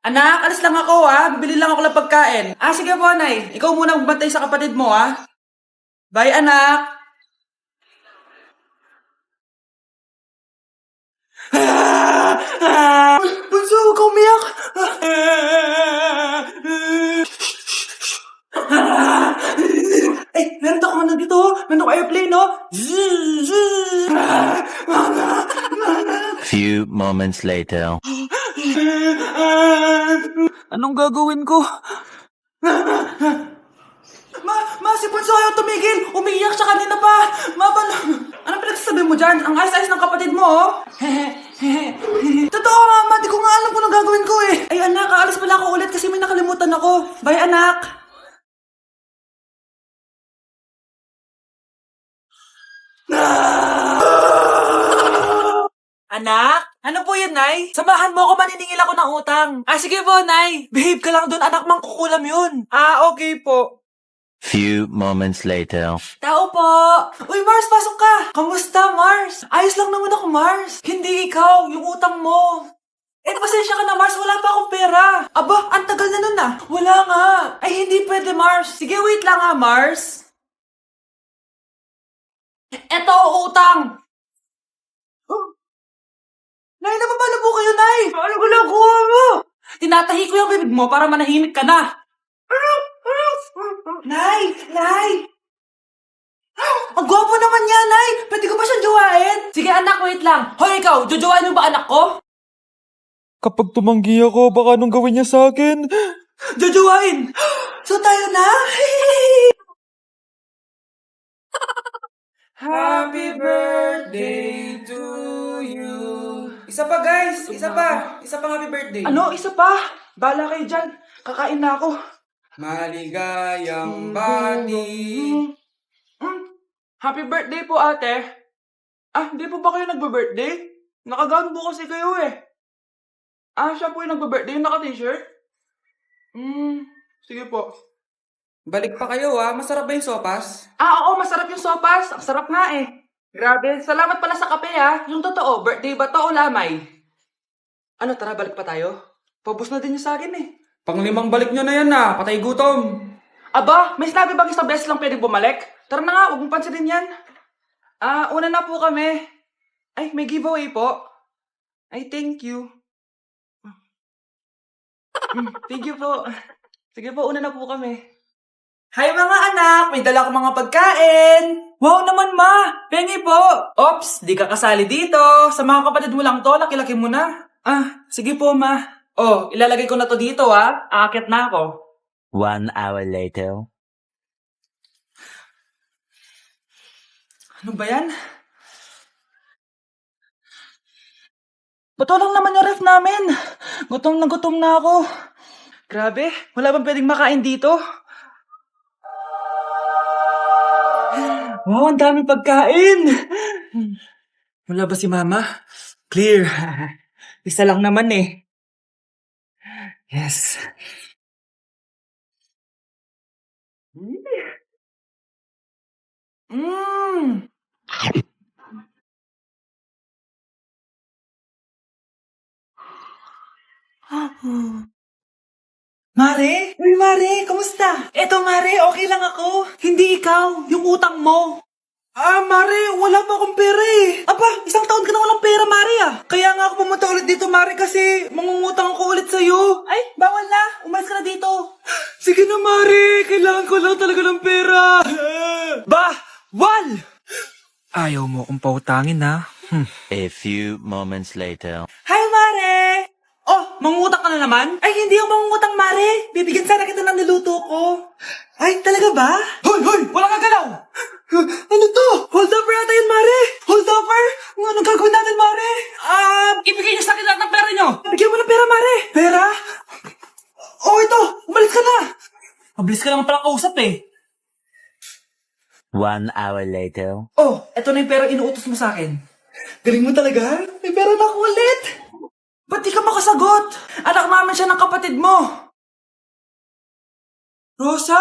Anak, alis lang ako ha. Bibili lang ako ng pagkain. Sige po, Nay. Ikaw muna magbantay sa kapatid mo ha. Bye, anak. Bunso, huwag ka umiyak. Meron ako man dito. Meron ako airplane, no? Few moments later. Anong gagawin ko? Si Bunso ayaw tumigil. Umiiyak siya kanina pa. Anong pinagsasabi mo dyan? Ang ayos-ayos ng kapatid mo, oh. Totoo, Mama. Di ko nga alam kung anong gagawin ko, eh. Ay, anak, aalis pala ako ulit kasi may nakalimutan ako. Bye, anak. Anak? Ano po yun, Nay? Samahan mo ako, maniningil ako ng utang. Sige po, Nay. Behave ka lang dun, anak, mangkukulam yun. Okay po. Few moments later. Tao po! Uy, Mars, pasok ka! Kamusta, Mars? Ayos lang naman ako, Mars. Hindi ikaw, yung utang mo. Pasensya ka na, Mars. Wala pa akong pera. Aba, ang tagal na nun ah. Wala nga. Ay, hindi pwede, Mars. Sige, wait lang ha, Mars. Eto, utang. Nay, napapala po kayo, Nay. Ano ginagawa mo? Tinatahi ko yung bibig mo para manahimik ka na. Nay! Ang gwapo naman niya, Nay! Pwede ko ba siyang jowain? Sige, anak, wait lang. Hoy, ikaw, jojowain mo ba anak ko? Kapag tumanggi ako, baka anong gawin niya sa akin? Jojowain! So tayo na? Happy birthday to you. Isa pa, guys. Isa pa happy birthday. Ano? Isa pa? Bala kayo dyan. Kakain na ako. Maligayang bati. Happy birthday po, ate. Hindi po ba kayo nagbe-birthday? Nakagown po kasi kayo eh. Siya po yung nagbe-birthday, yung naka-t-shirt? Sige po. Balik pa kayo masarap ba yung sopas? Oo, masarap yung sopas. Ang sarap nga eh. Grabe, salamat pala sa kape Yung totoo, birthday ba to o lamay? Ano, tara, balik pa tayo? Paubos na din yung sa akin eh. Panglimang balik nyo na yan patay gutom. Aba, may sinabi bang isang beses lang pwedeng bumalik? Tara na nga, huwag mong pansinin yan. Una na po kami. Ay, may giveaway po. Ay, thank you. Thank you po. Sige po, una na po kami. Hi mga anak! May dala akong mga pagkain! Wow naman ma! Pengi po! Ops! Di ka kasali dito! Sa mga kapatid mo lang to, laki-laki mo na. Sige po ma. Ilalagay ko na to dito Aakyat na ako. 1 hour later. Ano ba yan? Ba't walang naman yung ref namin? Gutom na ako. Grabe, wala bang pwedeng makain dito? Wow, ang dami pagkain! Wala ba si Mama? Clear. Isa lang naman eh. Yes. Mare? Uy, Mare, kamusta? Eto, Mare, okay lang ako. Hindi ikaw, yung utang mo. Mare, wala pa akong pera eh. Aba, isang taon ka na walang pera, Mare Kaya nga ako pumunta ulit dito, Mare, kasi mangungutang ako ulit sa'yo. Ay, bawal na. Umalis ka na dito. Sige na, Mare. Kailangan ko lang talaga ng pera. Wal! Ayaw mo akong pautangin, ha? A few moments later. Hi, Mare! Mangungutang ka na naman? Ay, hindi ako mangungutang, Mare. Bibigyan sana kita ng niluto ko. Ay, talaga ba? Hoy! Walang kagalaw! Ano to? Hold over yata yun, Mare! Hold over? Anong gagawin natin, Mare? Ibigay niyo sa akin lahat ng pera niyo! Bigyan mo ng pera, Mare! Pera? Ito! Umalis ka na! Mabilis ka naman palang kausap eh. 1 hour later. Eto na yung pera inuutos mo sa akin. Galing mo talaga? May pera na ako ulit! Ba't di ka makasagot? Anak namin siya ng kapatid mo. Rosa?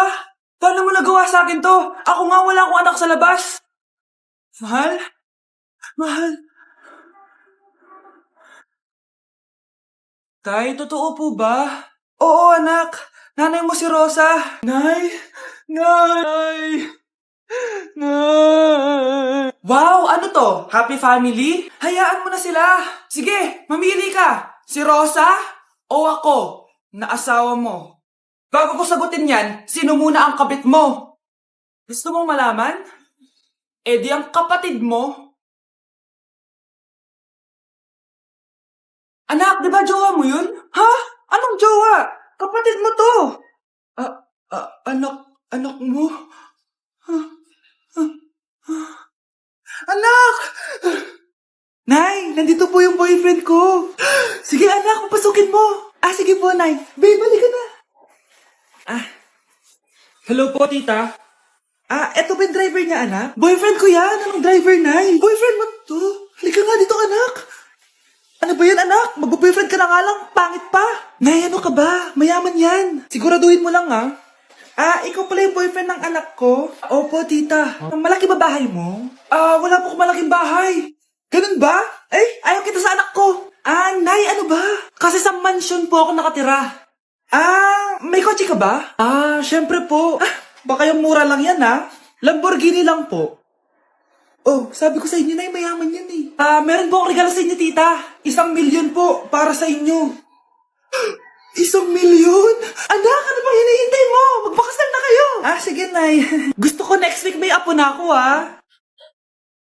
Paano mo nagawa sa akin to? Ako nga wala akong anak sa labas. Mahal? Tay, totoo po ba? Oo, anak. Nanay mo si Rosa. Nay! Nay! Nay! Wow, ano to? Happy family? Hayaan mo na sila. Sige, mamili ka. Si Rosa o ako na asawa mo? Bago ko sagutin yan, sino muna ang kabit mo? Gusto mong malaman? Eh di ang kapatid mo. Anak, di ba jowa mo yun? Ha? Anong jowa? Kapatid mo to. Anak mo? Anak! Nay, nandito po yung boyfriend ko. Sige anak, papasukin mo. Sige po, Nay. Babe, balik ka na. Hello po, tita. Eto ba yung driver niya, anak? Boyfriend ko yan. Anong driver, Nay? Boyfriend mo to? Halika nga dito, anak. Ano ba yan, anak? Mag-boyfriend ka na nga lang. Pangit pa. Nay, ano ka ba? Mayaman yan. Siguraduhin mo lang, ha? Ikaw pala yung boyfriend ng anak ko? Opo, tita. Malaki ba bahay mo? Wala po akong malaking bahay. Ganun ba? Ayaw kita sa anak ko. Nay, ano ba? Kasi sa mansion po ako nakatira. May kotse ka ba? Syempre po. Baka yung mura lang yan, ha? Lamborghini lang po. Oh, sabi ko sa inyo, Nay, mayaman yan eh. Meron po akong regalo sa inyo, tita. 1,000,000 po para sa inyo. 1,000,000? Anak, ano bang hinihintay mo? Magpakasal na kayo. Sige, Nay. Gusto ko next week may apo na ako, ha?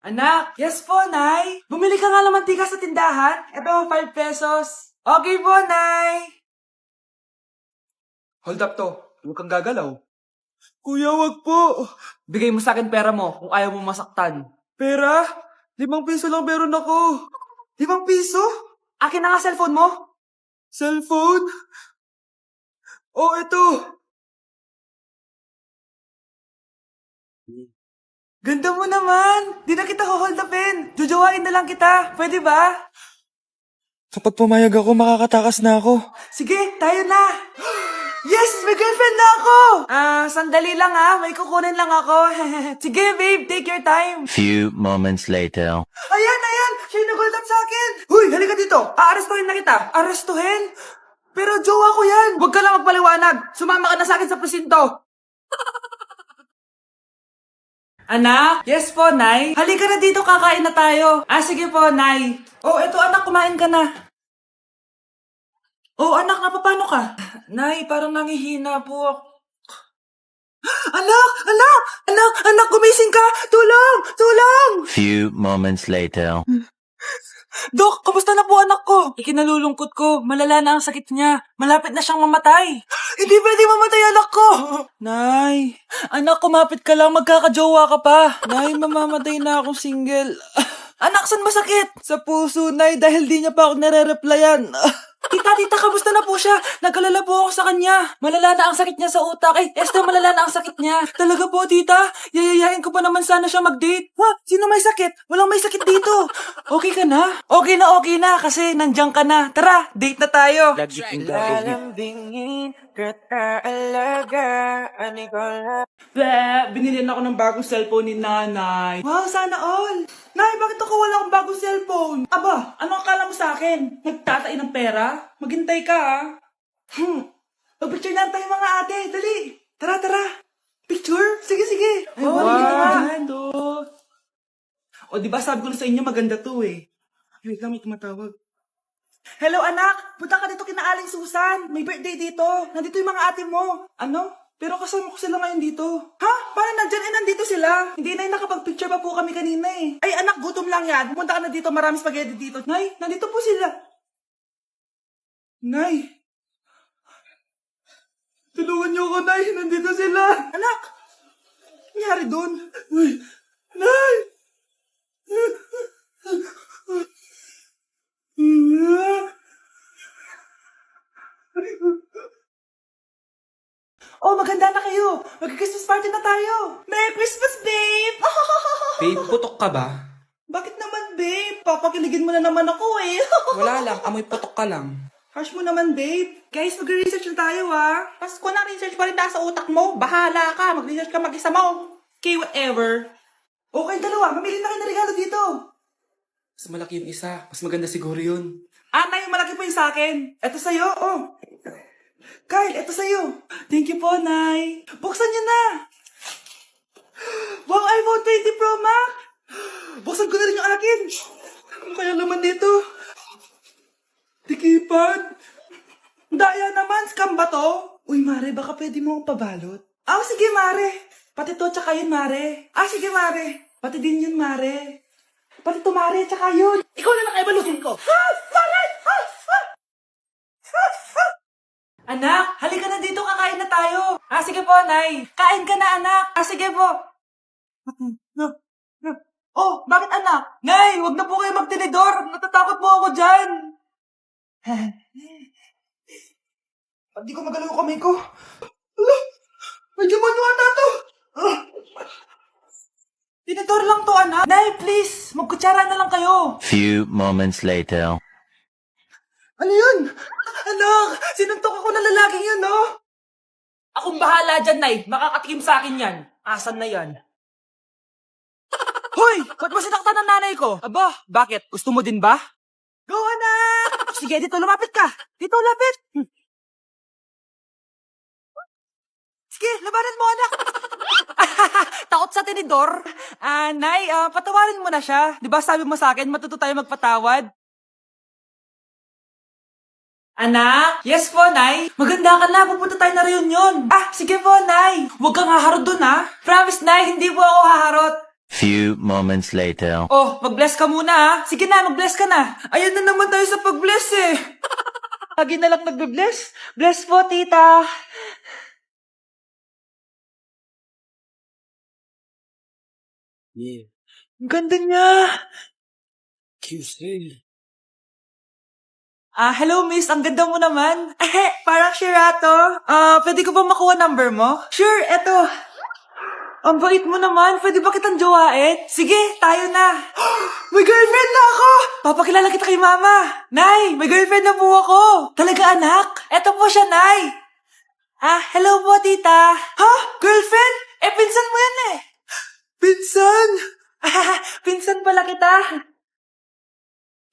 Anak, yes po, Nay. Bumili ka nga ng mantika sa tindahan. Ito, 5 pesos. Okay po, Nay. Hold up to. Huwag kang gagalaw. Kuya, wag po. Bigay mo sa akin pera mo kung ayaw mo masaktan. Pera? 5 piso lang meron ako. 5 piso? Akin na nga cellphone mo. Cellphone? Ito. Ganda mo naman. Di na kita hold upin. Jojowain na lang kita. Pwede ba? Kapag pumayag ako, makakatakas na ako. Sige, tayo na. Yes, may girlfriend na ako. Sandali lang may kukunin lang ako. Sige, babe, take your time. Few moments later. Ayan. Siya yung nag-hold up sa akin. Huy, halika dito. Aarestuhin na kita. Arestuhin? Pero jowa ko yan. Huwag ka lang magpaliwanag. Sumama ka na sa akin sa presinto. Anak? Yes po, Nay. Halika na dito, kakain na tayo. Sige po, Nay. Eto anak, kumain ka na. Anak, napapano ka? Nay, parang nangihina po ako. Anak, gumising ka! Tulong! Few moments later. Dok, kamusta na po anak ko? Ikinalulungkot ko, malala na ang sakit niya. Malapit na siyang mamatay. Hindi pwede mamatay anak ko! Nay, anak, kumapit ka lang, magkakajowa ka pa. Nay, mamamatay na akong single. Anak, saan masakit? Sa puso, Nay, dahil di niya pa ako nare-replyan. Tita, kamusta na po siya? Nag-alala po ako sa kanya. Malala na ang sakit niya sa utak. Esther, malala na ang sakit niya. Talaga po, tita? Yayayain ko pa naman sana siya mag-date. Sino may sakit? Walang may sakit dito. Okay ka na? Okay na, kasi nandiyan ka na. Tara, date na tayo. Lalambingin kita alagaan ko lang. Binili ako ng bagong cellphone ni nanay. Wow, sana all. Nay, bakit ako wala akong bagong cellphone? Aba, ano akala mo sa akin? Nagtatain ng pera? Maghintay ka, Pag-picture na tayo mga ate. Dali. Tara. Picture? Sige. Wow. Diba sabi ko na sa inyo maganda to eh. Wait lang, may tumatawag. Hello anak, punta ka dito kina Aling Susan. May birthday dito. Nandito yung mga ate mo. Ano? Pero kasama ko sila ngayon dito. Ha? Parang nandyan nandito sila. Hindi na nakapag-picture pa po kami kanina eh. Ay anak, gutom lang yan. Pumunta ka na dito, marami spaghetti dito. Nay, nandito po sila. Nay. Tulungan niyo ako, Nay. Nandito sila. Anak. Nangyari doon? Nay. Maganda na kayo. Mag-Christmas party na tayo. Merry Christmas, babe! Babe, putok ka ba? Bakit naman, babe? Papakiligin mo na naman ako eh. Wala lang, amoy putok ka lang. Harsh mo naman, babe. Guys, mag-research na tayo, Pasko na, research pa rin sa utak mo. Bahala ka, mag-research ka mag-isa mo. Okay, whatever. Okay, dalawa, mamili na kayo ng regalo dito. Mas malaki yung isa, mas maganda siguro yun. Nay, malaki po yung sa akin. Ito sa'yo, oh. Kyle, ito sa'yo. Thank you po, Nay. Buksan niyo na. Wow, iPhone 20 Pro Max. Buksan ko na rin yung akin. Ano kaya laman dito? Tikipad. Daya naman, scam ba to? Uy, Mare, baka pwede mo akong pabalot. Sige, Mare. Pati to, tsaka yun, Mare. Sige, Mare. Pati din yun, Mare. Pati to, Mare, tsaka yun. Ikaw na lang ibalutin ko. Mare! Anak, halika na dito, kakain na tayo. Sige po, Nay. Kain ka na, anak. Sige po. Oh, bakit anak? Nay, wag na po kayo magtinidor. Natatakot po ako dyan. Hindi ko magalaw yung kamay ko. Ala, may demonyo ata to. Tinidor lang to, anak. Nay, please, magkutsara na lang kayo. Few moments later. Ano yun? Anak, sinuntok ako ng lalaking yun, no? Akong bahala dyan, Nay. Makakatikim sa akin yan. Asan na yan? Hoy! Ba't mo sinaktan ng nanay ko? Aba, bakit? Gusto mo din ba? Go, anak! Sige, dito, lumapit ka. Dito, lapit. Sige, labanan mo, anak. Takot sa tinidor? Nay, patawarin mo na siya. Di ba sabi mo sa akin, matuto tayo magpatawad? Anak? Yes po, Nay. Maganda ka na. Pupunta tayo na reunion. Sige po, Nay. Huwag kang haharot dun, ha? Promise, Nay. Hindi po ako haharot. Few moments later. Oh, mag-bless ka muna, ha? Sige na, mag-bless ka na. Ayan na naman tayo sa pag-bless, eh. Lagi na lang nagbe-bless. Bless po, tita. Yeah. Ang ganda niya. QC. Hello, miss. Ang ganda mo naman. Parang Shirato. Pwede ko ba makuha number mo? Sure, eto. Ang bait mo naman. Pwede ba kitang jowain? Sige, tayo na. May girlfriend na ako! Papakilala kita kay mama. Nay, may girlfriend na po ako. Talaga, anak? Eto po siya, Nay. Hello po, tita. Ha? Girlfriend? Pinsan mo yan eh. Pinsan? Pinsan pala kita.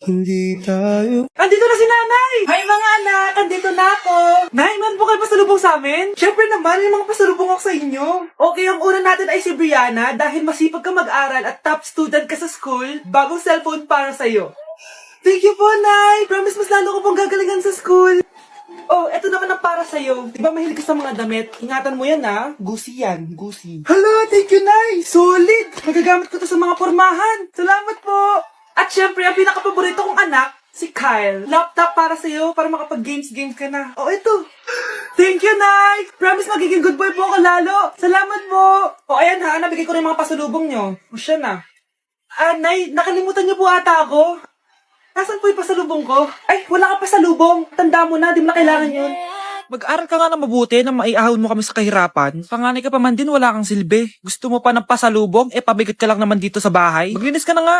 Hindi tayo. Andito na si nanay! Hi mga anak! Andito na ako! Nay, man po kayo pasalubong sa amin? Siyempre naman, yung mga pasalubong ako sa inyo. Okay, ang una natin ay si Brianna dahil masipag ka mag-aral at top student ka sa school, bagong cellphone para sa'yo. Thank you po, Nay! Promise mas lalo ko pong gagalingan sa school. Oh, eto naman ang para sa'yo. Di ba mahilig ka sa mga damit? Ingatan mo yan, ha? Gusi yan, gusi. Hala, thank you, Nay! Solid! Magagamit ko to sa mga pormahan. Salamat po! At syempre, ang pinaka-paborito kong anak, si Kyle. Laptop para sa'yo, para makapag-games ka na. Oh, ito. Thank you, Nay! Promise magiging good boy po ako lalo. Salamat po. Ayan ha, nabigay ko rin mga pasalubong nyo. O siya na. Nay, nakalimutan niyo po ata ako. Nasaan po yung pasalubong ko? Ay, wala ka pasalubong. Tanda mo na, di mo na kailangan yun. Mag-aral ka nga na mabuti na maiahon mo kami sa kahirapan. Panganay ka pa man din, wala kang silbi. Gusto mo pa ng pasalubong? Pabigat ka lang naman dito sa bahay. Maglinis ka na nga.